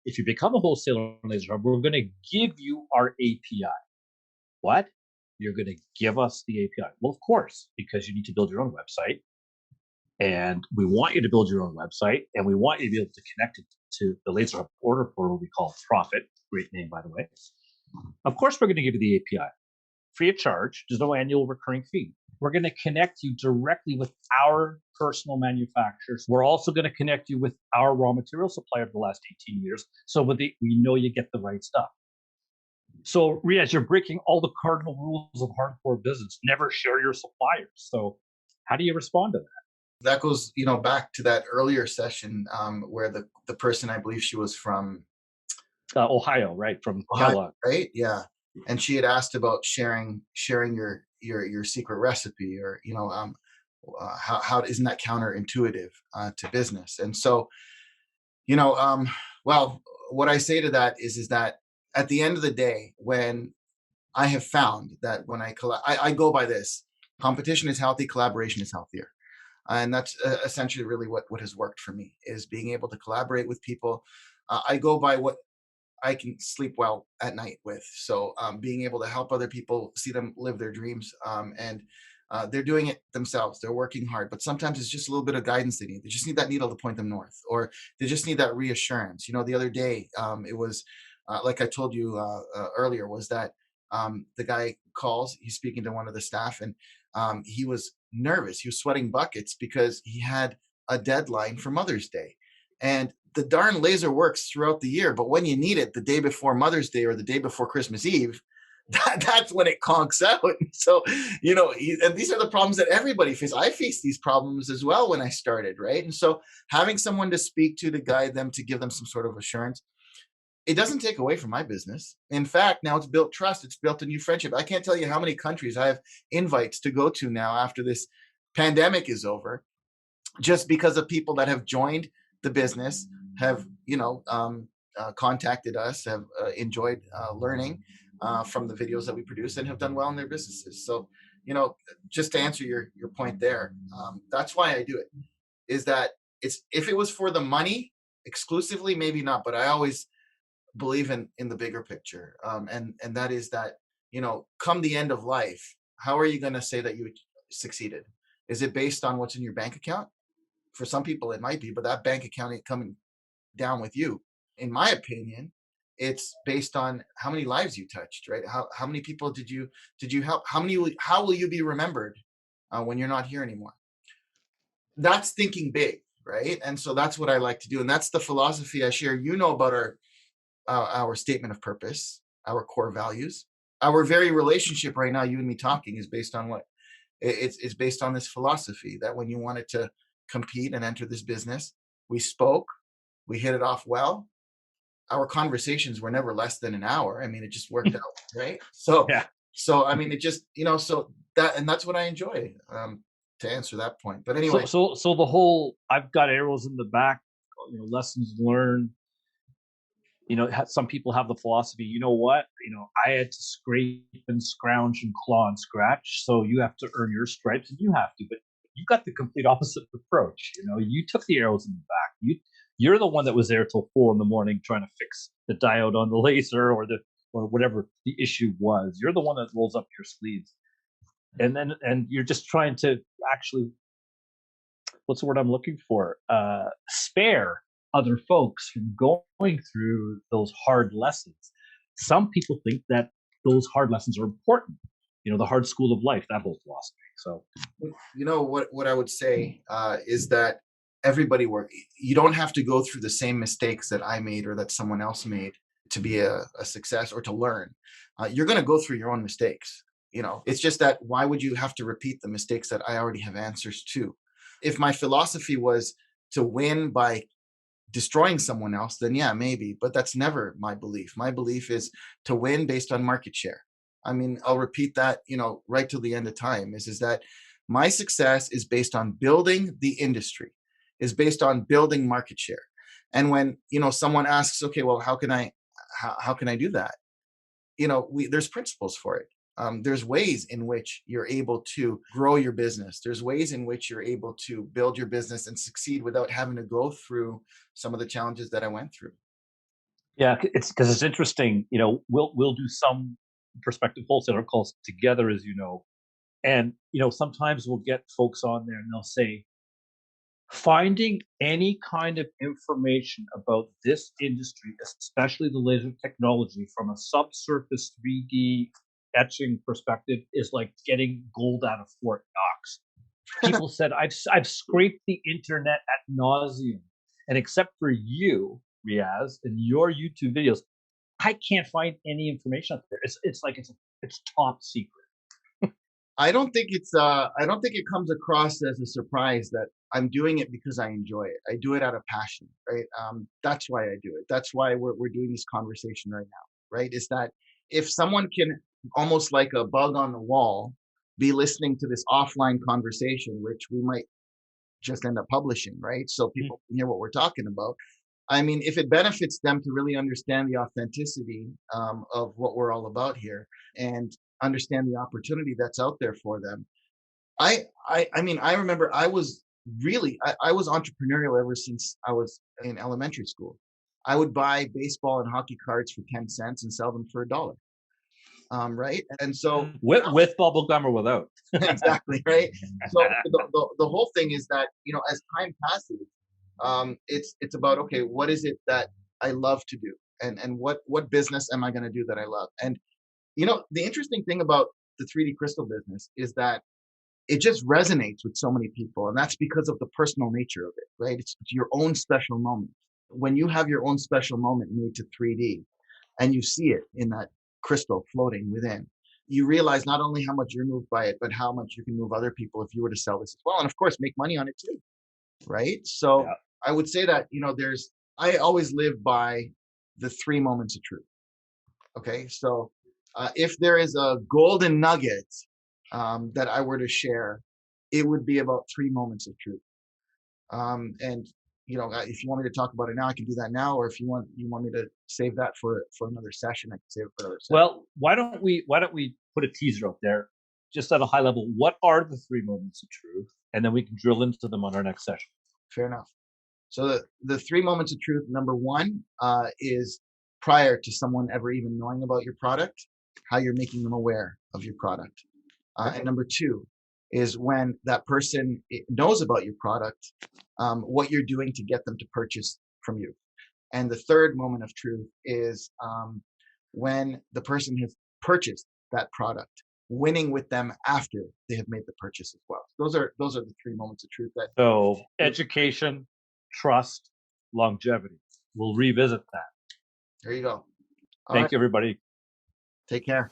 if you become a wholesaler on Laser Hub, we're going to give you our API. What? You're going to give us the API. Well, of course, because you need to build your own website. And we want you to build your own website, and we want you to be able to connect it to the Laser Hub order portal we call Profit. Great name, by the way. Of course, we're going to give you the API free of charge. There's no annual recurring fee. We're going to connect you directly with our personal manufacturers. We're also going to connect you with our raw material supplier for the last 18 years. So we know you get the right stuff. So, Riaz, you're breaking all the cardinal rules of hardcore business. Never share your suppliers. So, how do you respond to that? That goes, back to that earlier session where the person, I believe she was from Ohio, right? From Ohio, Kellogg. right? Yeah, and she had asked about sharing your secret recipe, or how isn't that counterintuitive to business? And so, you know, well, what I say to that is that at the end of the day, when I have found that when I go by this: competition is healthy, collaboration is healthier. And that's essentially really what has worked for me, is being able to collaborate with people. I go by what I can sleep well at night with. So being able to help other people, see them live their dreams, and they're doing it themselves. They're working hard, but sometimes it's just a little bit of guidance they need. They just need that needle to point them north, or they just need that reassurance. The other day, it was like I told you earlier, was that the guy calls, he's speaking to one of the staff, and he was nervous. He was sweating buckets because he had a deadline for Mother's Day. And the darn laser works throughout the year, but when you need it the day before Mother's Day or the day before Christmas Eve, that's when it conks out. So, and these are the problems that everybody faces. I faced these problems as well when I started, right? And so having someone to speak to guide them, to give them some sort of assurance, it doesn't take away from my business. In fact, now it's built trust. It's built a new friendship. I can't tell you how many countries I have invites to go to now after this pandemic is over, just because of people that have joined the business, have contacted us, have enjoyed learning from the videos that we produce, and have done well in their businesses. So, just to answer your point there, that's why I do it. Is that if it was for the money exclusively, maybe not, but I always believe in the bigger picture, and that is that, come the end of life, how are you going to say that you succeeded? Is it based on what's in your bank account? For some people it might be, but that bank account ain't coming down with you. In my opinion, it's based on how many lives you touched, right? How many people did you help? How will you be remembered when you're not here anymore? That's thinking big, right? And so that's what I like to do, and that's the philosophy I share. About our statement of purpose, our core values. Our very relationship right now, you and me talking, is based on what? It's based on this philosophy that when you wanted to compete and enter this business, we spoke, we hit it off well. Our conversations were never less than an hour. I mean, it just worked out, right? So, Yeah. I mean, it just, so that's what I enjoy, to answer that point. But So anyway, so so the whole I've got arrows in the back, lessons learned. Some people have the philosophy, you know what? I had to scrape and scrounge and claw and scratch, so you have to earn your stripes, and you have to. But you got the complete opposite approach. You took the arrows in the back. You're the one that was there till 4 in the morning trying to fix the diode on the laser, or whatever the issue was. You're the one that rolls up your sleeves, and you're just trying to actually, what's the word I'm looking for? Spare other folks from going through those hard lessons. Some people think that those hard lessons are important. The hard school of life, that whole philosophy. So, what I would say is that everybody you don't have to go through the same mistakes that I made or that someone else made to be a success or to learn. You're going to go through your own mistakes. It's just that, why would you have to repeat the mistakes that I already have answers to? If my philosophy was to win by destroying someone else, then yeah, maybe, but that's never my belief. My belief is to win based on market share. I mean, I'll repeat that, right till the end of time, is that my success is based on building the industry, is based on building market share. And when, someone asks, okay, well, how can I do that? There's principles for it. There's ways in which you're able to grow your business. There's ways in which you're able to build your business and succeed without having to go through some of the challenges that I went through. Yeah, it's because it's interesting. We'll do some prospective wholesaler calls together, as you know, and sometimes we'll get folks on there and they'll say, finding any kind of information about this industry, especially the laser technology, from a subsurface 3D etching perspective, is like getting gold out of Fort Knox. People said, I've scraped the internet at nauseum, and except for you, Riaz, and your YouTube videos, I can't find any information out there. It's like it's top secret. I don't think it comes across as a surprise that I'm doing it because I enjoy it. I do it out of passion, right? That's why I do it. That's why we're doing this conversation right now, right? Is that if someone can, almost like a bug on the wall, be listening to this offline conversation, which we might just end up publishing, right? So people can hear what we're talking about. I mean, if it benefits them to really understand the authenticity of what we're all about here and understand the opportunity that's out there for them. I mean, I remember I was entrepreneurial ever since I was in elementary school. I would buy baseball and hockey cards for 10 cents and sell them for $1. Right. And so With bubble gum or without. exactly, right. So the whole thing is that, as time passes, it's about, okay, what is it that I love to do, and what business am I going to do that I love? And the interesting thing about the 3D crystal business is that it just resonates with so many people, and that's because of the personal nature of it, right? It's your own special moment. When you have your own special moment made to 3D, and you see it in that crystal floating within, you realize not only how much you're moved by it, but how much you can move other people if you were to sell this as well, and of course make money on it too, right? So Yeah. I would say that I always live by the 3 moments of truth. Okay, so if there is a golden nugget that I were to share, it would be about 3 moments of truth. And if you want me to talk about it now, I can do that now. Or if you want me to save that for another session, I can save it for another session. Well, why don't we put a teaser out there, just at a high level? What are the 3 moments of truth, and then we can drill into them on our next session. Fair enough. So the 3 moments of truth. Number one is prior to someone ever even knowing about your product, how you're making them aware of your product. And number two is when that person knows about your product, what you're doing to get them to purchase from you. And the third moment of truth is when the person has purchased that product, winning with them after they have made the purchase as well. Those are the 3 moments of truth that. So, education, trust, longevity. We'll revisit that. There you go. All Thank right. you, everybody. Take care.